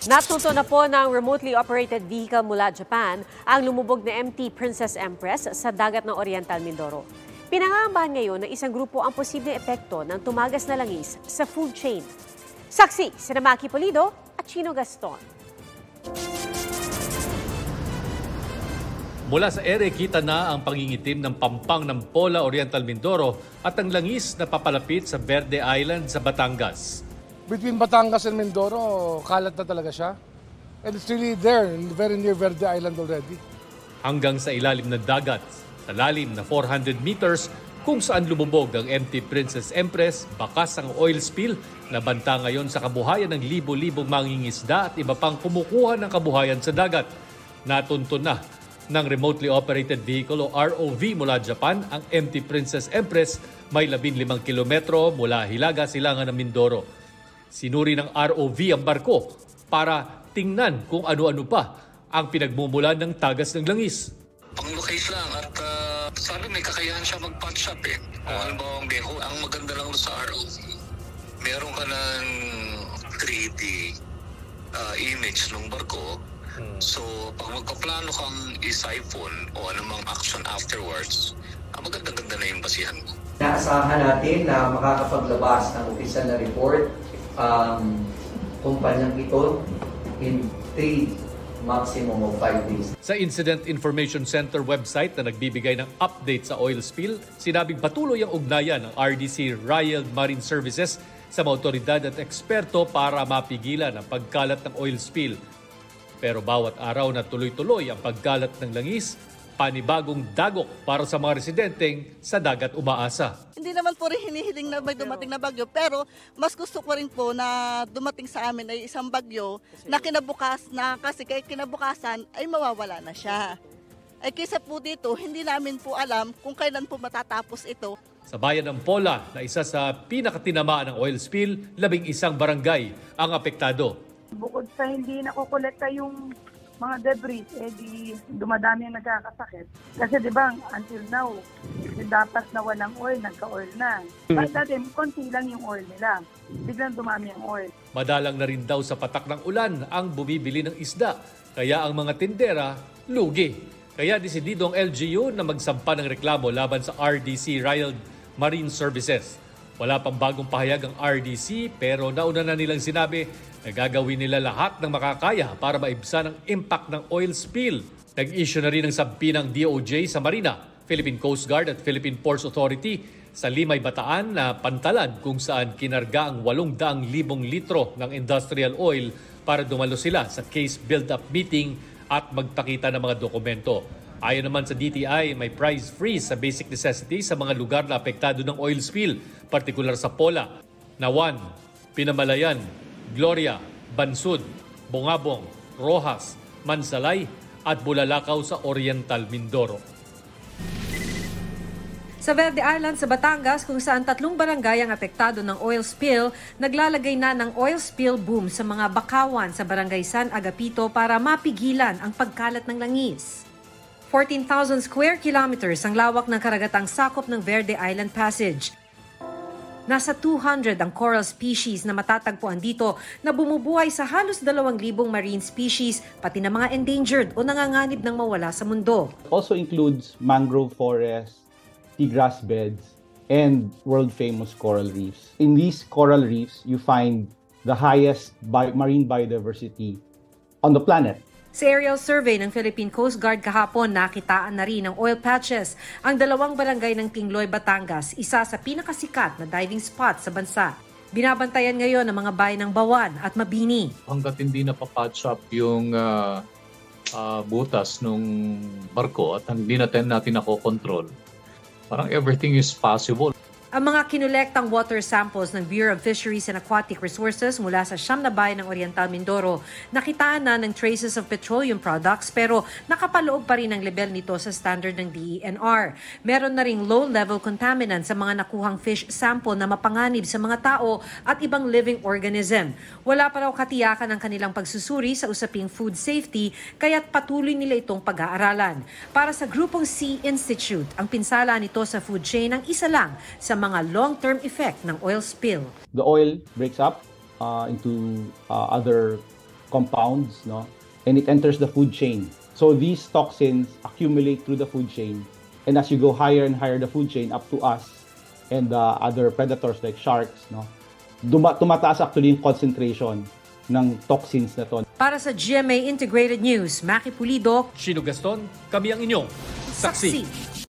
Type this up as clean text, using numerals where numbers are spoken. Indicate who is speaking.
Speaker 1: Natuto na po ng remotely operated vehicle mula Japan ang lumubog na MT Princess Empress sa dagat ng Oriental Mindoro. Pinangangambahan ngayon na isang grupo ang posibleng epekto ng tumagas na langis sa food chain. Saksi, sina Maki Polido at Chino Gaston.
Speaker 2: Mula sa ere, kita na ang pangingitim ng pampang ng Pola Oriental Mindoro at ang langis na papalapit sa Verde Island sa Batangas.
Speaker 3: Between Batangas and Mindoro, kalat na talaga siya. And it's really there, very near Verde Island already.
Speaker 2: Hanggang sa ilalim ng dagat, sa lalim na 400 meters, kung saan lumubog ang MT Princess Empress, bakas ang oil spill na banta ngayon sa kabuhayan ng libo-libong mangingisda at iba pang kumukuha ng kabuhayan sa dagat. Natuntun na ng remotely operated vehicle o ROV mula Japan, ang MT Princess Empress may 15 kilometro mula Hilaga, Silangan ng Mindoro. Sinuri ng ROV ang barko para tingnan kung ano-ano pa ang pinagmumulan ng tagas ng langis.
Speaker 4: Pang-locate lang at sabi may kakayahan siya mag-patch up eh. Kung halimbawa ang maganda lang sa ROV, meron ka ng 3D image ng barko. So pag magpaplano kang i-siphon o anumang action afterwards, maganda-ganda na yung basihan mo.
Speaker 5: Naasahan natin na makakapaglabas ng opisyal na report kumpanyang ito in 3 maximum of 5 days.
Speaker 2: Sa Incident Information Center website na nagbibigay ng update sa oil spill, sinabing patuloy ang ugnayan ng RDC Riald Marine Services sa mga otoridad at eksperto para mapigilan ang pagkalat ng oil spill. Pero bawat araw na tuloy-tuloy ang pagkalat ng langis, panibagong dagok para sa mga residenteng sa dagat umaasa.
Speaker 6: Hindi naman po rin hinihiling na may dumating na bagyo, pero mas gusto ko rin po na dumating sa amin ay isang bagyo na kasi kinabukasan ay mawawala na siya. Ay kaysa po dito, hindi namin po alam kung kailan po matatapos ito.
Speaker 2: Sa bayan ng Pola, na isa sa pinakatinamaan ng oil spill, 11 barangay ang apektado.
Speaker 7: Bukod sa hindi nakukolekta yung mga debris, di dumadami ang nagkakasakit. Kasi di ba, until now, dapat na walang oil, nagka-oil na. But dati, konti lang yung oil nila. Biglang dumami ang oil.
Speaker 2: Madalang na rin daw sa patak ng ulan ang bumibili ng isda. Kaya ang mga tindera, lugi. Kaya desidido ang LGU na magsampa ng reklamo laban sa RDC Riald Marine Services. Wala pang bagong pahayag ang RDC pero nauna na nilang sinabi na gagawin nila lahat ng makakaya para maibsan ang impact ng oil spill. Nag-issue na rin ng sabpi ng DOJ sa Marina, Philippine Coast Guard at Philippine Ports Authority sa Limay, Bataan na pantalan kung saan kinarga ang 800,000 litro ng industrial oil para dumalo sila sa case build-up meeting at magpakita ng mga dokumento. Ayon naman sa DTI, may price freeze sa basic necessities sa mga lugar na apektado ng oil spill, partikular sa Pola, Nawan, Pinamalayan, Gloria, Bansud, Bongabong, Rojas, Mansalay at Bulalakaw sa Oriental Mindoro.
Speaker 1: Sa Verde Island sa Batangas, kung saan 3 barangay ang apektado ng oil spill, naglalagay na ng oil spill boom sa mga bakawan sa Barangay San Agapito para mapigilan ang pagkalat ng langis. 14,000 square kilometers ang lawak ng karagatang sakop ng Verde Island Passage. Nasa 200 ang coral species na matatagpuan dito na bumubuhay sa halos 2,000 marine species, pati na mga endangered o nanganganib ng mawala sa mundo.
Speaker 8: Also includes mangrove forests, seagrass beds, and world-famous coral reefs. In these coral reefs, you find the highest marine biodiversity on the planet.
Speaker 1: Sa aerial survey ng Philippine Coast Guard kahapon, nakitaan na rin ng oil patches ang 2 barangay ng Tingloy, Batangas, isa sa pinakasikat na diving spot sa bansa. Binabantayan ngayon ang mga bayan ng Bawan at Mabini.
Speaker 9: Hanggat hindi napapatch up yung butas ng barko at hindi natin nakokontrol, parang everything is possible.
Speaker 1: Ang mga kinulektang water samples ng Bureau of Fisheries and Aquatic Resources mula sa 9 na bayan ng Oriental Mindoro, nakitaan na ng traces of petroleum products pero nakapaloob pa rin ang level nito sa standard ng DENR. Meron na ring low-level contaminants sa mga nakuhang fish sample na mapanganib sa mga tao at ibang living organism. Wala pa raw katiyakan ang kanilang pagsusuri sa usaping food safety kaya't patuloy nila itong pag-aaralan. Para sa Grupong C Institute, ang pinsala nito sa food chain ang isa lang sa mga long-term effect ng oil spill.
Speaker 8: The oil breaks up into other compounds, no? And it enters the food chain. So these toxins accumulate through the food chain. And as you go higher and higher the food chain up to us and other predators like sharks, no? Tumataas actually yung concentration ng toxins na to.
Speaker 1: Para sa GMA Integrated News, Maki Pulido,
Speaker 2: Shino Gaston, kami ang inyong saksi.